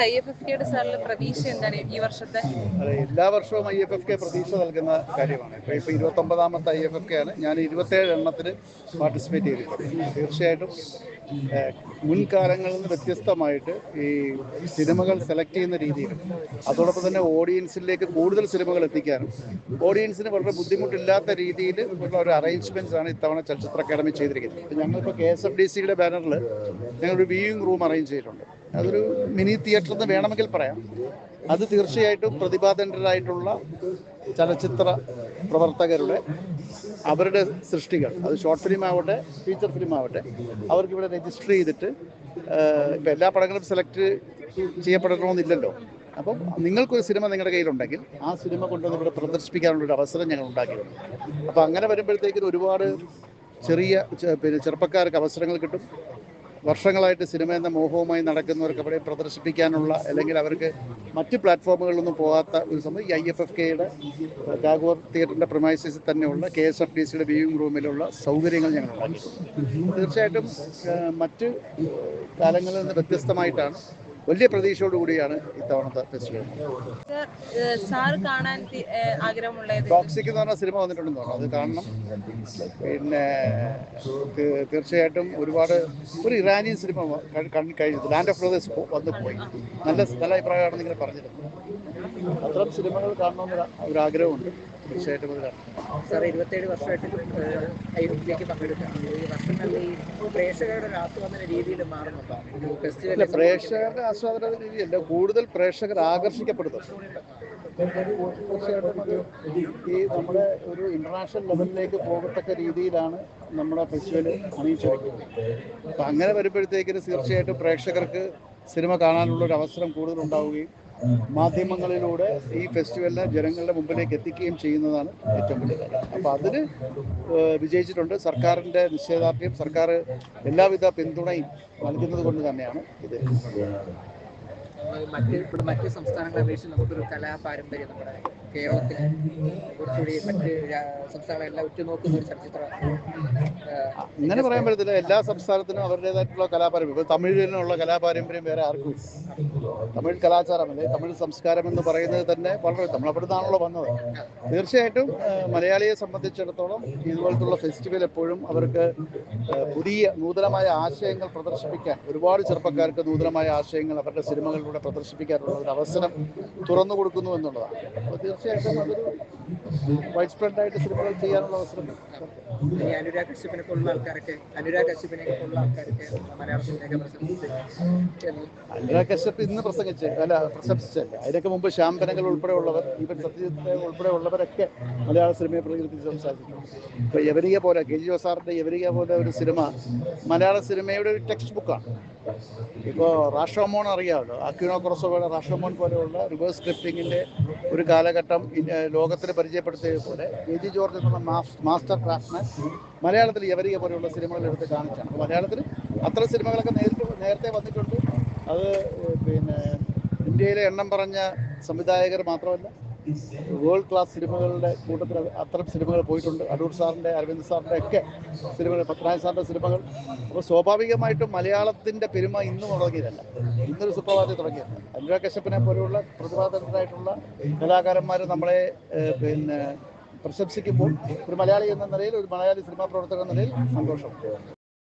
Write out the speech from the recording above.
IFFK സാറിന്റെ പ്രതീക്ഷ എന്താണ് ഈ വർഷത്തെ? അതെ, എല്ലാ വർഷവും IFFK പ്രതീക്ഷ നൽകുന്ന കാര്യമാണ്. ഇപ്പോൾ 29ാമത്തെ IFFK ആണ്. ഞാൻ 27 എണ്ണത്തിൽ പാർട്ടിസിപ്പേറ്റ് ചെയ്തിട്ടുണ്ട്. തീർച്ചയായിട്ടും മുൻകാലങ്ങളിൽ നിന്ന് വ്യത്യസ്തമായിട്ട് ഈ സിനിമകൾ സെലക്ട് ചെയ്യുന്ന രീതിയിൽ, അതോടൊപ്പം തന്നെ ഓഡിയൻസിലേക്ക് കൂടുതൽ സിനിമകൾ എത്തിക്കാനും ഓഡിയൻസിന് വളരെ ബുദ്ധിമുട്ടില്ലാത്ത രീതിയിൽ ഉള്ള ഒരു അറേഞ്ച്മെൻറ്റ്സ് ആണ് ഇത്തവണ ചലച്ചിത്ര അക്കാദമി ചെയ്തിരിക്കുന്നത്. ഞങ്ങളിപ്പോൾ KSFDCയുടെ ബാനറിൽ ഞങ്ങളൊരു വ്യൂയിങ് റൂം അറേഞ്ച് ചെയ്തിട്ടുണ്ട്. അതൊരു മിനി തിയേറ്റർ എന്ന് വേണമെങ്കിൽ പറയാം. അത് തീർച്ചയായിട്ടും പ്രതിഭാധനരായിട്ടുള്ള ചലച്ചിത്ര പ്രവർത്തകരുടെ അവരുടെ സൃഷ്ടികൾ, അത് ഷോർട്ട് ഫിലിം ആവട്ടെ ഫീച്ചർ ഫിലിം ആവട്ടെ, അവർക്കിവിടെ രജിസ്റ്റർ ചെയ്തിട്ട് ഇപ്പം എല്ലാ പടങ്ങളും സെലക്ട് ചെയ്യപ്പെടണമെന്നില്ലല്ലോ. അപ്പം നിങ്ങൾക്കൊരു സിനിമ നിങ്ങളുടെ കയ്യിലുണ്ടെങ്കിൽ ആ സിനിമ കൊണ്ടുവന്ന് ഇവിടെ പ്രദർശിപ്പിക്കാനുള്ളൊരു അവസരം ഞങ്ങൾ ഉണ്ടാക്കിയിട്ടുണ്ട്. അപ്പോൾ അങ്ങനെ വരുമ്പോഴത്തേക്കും ഒരുപാട് ചെറുപ്പക്കാർക്ക് അവസരങ്ങൾ കിട്ടും. വർഷങ്ങളായിട്ട് സിനിമ എന്ന മോഹവുമായി നടക്കുന്നവർക്ക് അവിടെ പ്രദർശിപ്പിക്കാനുള്ള, അല്ലെങ്കിൽ അവർക്ക് മറ്റ് പ്ലാറ്റ്ഫോമുകളിലൊന്നും പോകാത്ത ഒരു സമയം ഈ IFFKയുടെ ടാഗോർ തിയേറ്ററിൻ്റെ പ്രൊമൈസസിൽ തന്നെയുള്ള KSFDCയുടെ വ്യൂയിങ് റൂമിലുള്ള സൗകര്യങ്ങൾ ഞങ്ങൾ ഉണ്ടാക്കിയിട്ടുണ്ട്. തീർച്ചയായിട്ടും മറ്റ് കാലങ്ങളിൽ നിന്ന് വ്യത്യസ്തമായിട്ടാണ്, വലിയ പ്രതീക്ഷയോടുകൂടിയാണ് ഇത്തവണത്തെ ഫെസ്റ്റിവൽ. ടോക്സിക് എന്ന് പറഞ്ഞ സിനിമ വന്നിട്ടുണ്ടെന്ന് പറഞ്ഞു, അത് കാണണം. പിന്നെ തീർച്ചയായിട്ടും ഒരു ഇറാനിയൻ സിനിമ കഴിഞ്ഞത് ലാൻഡ് ഓഫ് റോസസ് വന്നു പോയി. നല്ല അഭിപ്രായമാണ് നിങ്ങൾ പറഞ്ഞിരുന്നത്. അത്തരം സിനിമകൾ കാണണമെന്ന് ഒരാഗ്രഹമുണ്ട്. തീർച്ചയായിട്ടും അത് കാണണം. സാർ 27 വർഷമായിട്ട് IFFK പങ്കെടുക്കുകയാണ്. ഈ വർഷങ്ങളിൽ ഈ പ്രേക്ഷകരുടെ ഒരു ആസ്വാദന രീതിയിൽ മാറുന്നുണ്ടോ? പ്രേക്ഷകരുടെ ആസ്വാദന രീതിയല്ല, കൂടുതൽ പ്രേക്ഷകർ ആകർഷിക്കപ്പെടുന്നത്. തീർച്ചയായിട്ടും അത് ഈ നമ്മുടെ ഒരു ഇന്റർനാഷണൽ ലെവലിലേക്ക് പോകത്തക്ക രീതിയിലാണ് നമ്മുടെ ഫെസ്റ്റിവൽ അണിയിച്ചൊരുക്കുന്നത്. അപ്പം അങ്ങനെ വരുമ്പോഴത്തേക്കിന് തീർച്ചയായിട്ടും പ്രേക്ഷകർക്ക് സിനിമ കാണാനുള്ളൊരു അവസരം കൂടുതലുണ്ടാവുകയും മാധ്യമങ്ങളിലൂടെ ഈ ഫെസ്റ്റിവലിനെ ജനങ്ങളുടെ മുമ്പിലേക്ക് എത്തിക്കുകയും ചെയ്യുന്നതാണ് ഏറ്റവും വലിയ കാര്യം. അപ്പോൾ അതിന് വിജയിച്ചിട്ടുണ്ട്. സർക്കാരിൻ്റെ നിശ്ചയദാർഢ്യം, സർക്കാർ എല്ലാവിധ പിന്തുണയും നൽകുന്നത് കൊണ്ട് തന്നെയാണ് ഇത്. മറ്റ് സംസ്ഥാനങ്ങളെ അപേക്ഷിച്ച് നമുക്കൊരു കലാപാരമ്പര്യം നമ്മുടെ കേരളത്തിൽ കുറച്ചുകൂടി മറ്റ് സംസ്ഥാനങ്ങളെല്ലാം ഉറ്റുനോക്കുന്ന ഒരു ചലച്ചിത്ര. അങ്ങനെ പറയാൻ പറ്റത്തില്ല. എല്ലാ സംസ്ഥാനത്തിനും അവരുടേതായിട്ടുള്ള കലാപാരമ്പര്യം. ഇപ്പോൾ തമിഴിനുള്ള കലാപാരമ്പര്യം വേറെ ആർക്കും. തമിഴ് കലാചാരം, അല്ലെങ്കിൽ തമിഴ് സംസ്കാരം എന്ന് പറയുന്നത് തന്നെ വളരെ നമ്മളവിടെ നിന്നാണല്ലോ വന്നത്. തീർച്ചയായിട്ടും മലയാളിയെ സംബന്ധിച്ചിടത്തോളം ഇതുപോലത്തുള്ള ഫെസ്റ്റിവൽ എപ്പോഴും അവർക്ക് പുതിയ നൂതനമായ ആശയങ്ങൾ പ്രദർശിപ്പിക്കാൻ, ഒരുപാട് ചെറുപ്പക്കാർക്ക് നൂതനമായ ആശയങ്ങൾ അവരുടെ സിനിമകളിലൂടെ പ്രദർശിപ്പിക്കാനുള്ള ഒരു അവസരം തുറന്നു കൊടുക്കുന്നു എന്നുള്ളതാണ്. അപ്പോൾ തീർച്ചയായിട്ടും അതൊരു വൈഡ് സ്പ്രെഡായിട്ട് സിനിമകൾ ചെയ്യാനുള്ള അവസരം. അനുരാഗ് കശ്യപിനെ പോലുള്ള ആൾക്കാരൊക്കെ മലയാള സിനിമയൊക്കെ അനുരാഗ് കശ്യപ് ഇന്ന് പ്രശംസിച്ചല്ലേ. അതിനൊക്കെ മുമ്പ് ശ്യാംബനകൾ ഉൾപ്പെടെയുള്ളവർ, ഈവൻ സത്യജിത്ത് ഉൾപ്പെടെയുള്ളവരൊക്കെ മലയാള സിനിമയെ പ്രകീർത്തിച്ച് സംസാരിച്ചിട്ടുണ്ട്. ഇപ്പോൾ യവനിക പോലെ, KG സാറിൻ്റെ യവനിക പോലെ ഒരു സിനിമ മലയാള സിനിമയുടെ ഒരു ടെക്സ്റ്റ് ബുക്കാണ്. ഇപ്പോൾ റാഷോമോൺ അറിയാമല്ലോ, അക്വിനോ കുറോസോവയുടെ റാഷോമോൺ പോലെയുള്ള റിവേഴ്സ് സ്ക്രിപ്റ്റിങ്ങിൻ്റെ ഒരു കാലഘട്ടം ലോകത്തിന് പരിചയപ്പെടുത്തിയത് പോലെ KG ജോർജ് എന്നുള്ള മാസ്റ്റർ ക്രാഫ്റ്റ്മാൻ മലയാളത്തിൽ യവനിക പോലെയുള്ള സിനിമകൾ എടുത്ത് കാണിച്ചാണ്. അപ്പോൾ മലയാളത്തിൽ അത്തരം സിനിമകളൊക്കെ നേരത്തെ വന്നിട്ടുണ്ട്. അത് ഇന്ത്യയിലെ എണ്ണം പറഞ്ഞ സംവിധായകർ മാത്രമല്ല, വേൾഡ് ക്ലാസ് സിനിമകളുടെ കൂട്ടത്തിൽ അത്തരം സിനിമകൾ പോയിട്ടുണ്ട്. അടൂർ സാറിൻ്റെ, അരവിന്ദ് സാറിൻ്റെ ഒക്കെ സിനിമകൾ, പത്മനാഭൻ സാറിൻ്റെ സിനിമകൾ. അപ്പോൾ സ്വാഭാവികമായിട്ടും മലയാളത്തിൻ്റെ പെരുമ ഇന്ന് തുടങ്ങിയതല്ല, ഇന്നൊരു സുപ്രഭാതത്തിൽ തുടങ്ങിയതല്ല. അനുരാഗ് കശ്യപിനെ പോലെയുള്ള പ്രതിഭാധനരായിട്ടുള്ള കലാകാരന്മാർ നമ്മളെ പ്രശംസിക്കുമ്പോൾ ഒരു മലയാളി എന്ന നിലയിൽ, ഒരു മലയാളി സിനിമാ പ്രവർത്തകർ എന്ന നിലയിൽ സന്തോഷം.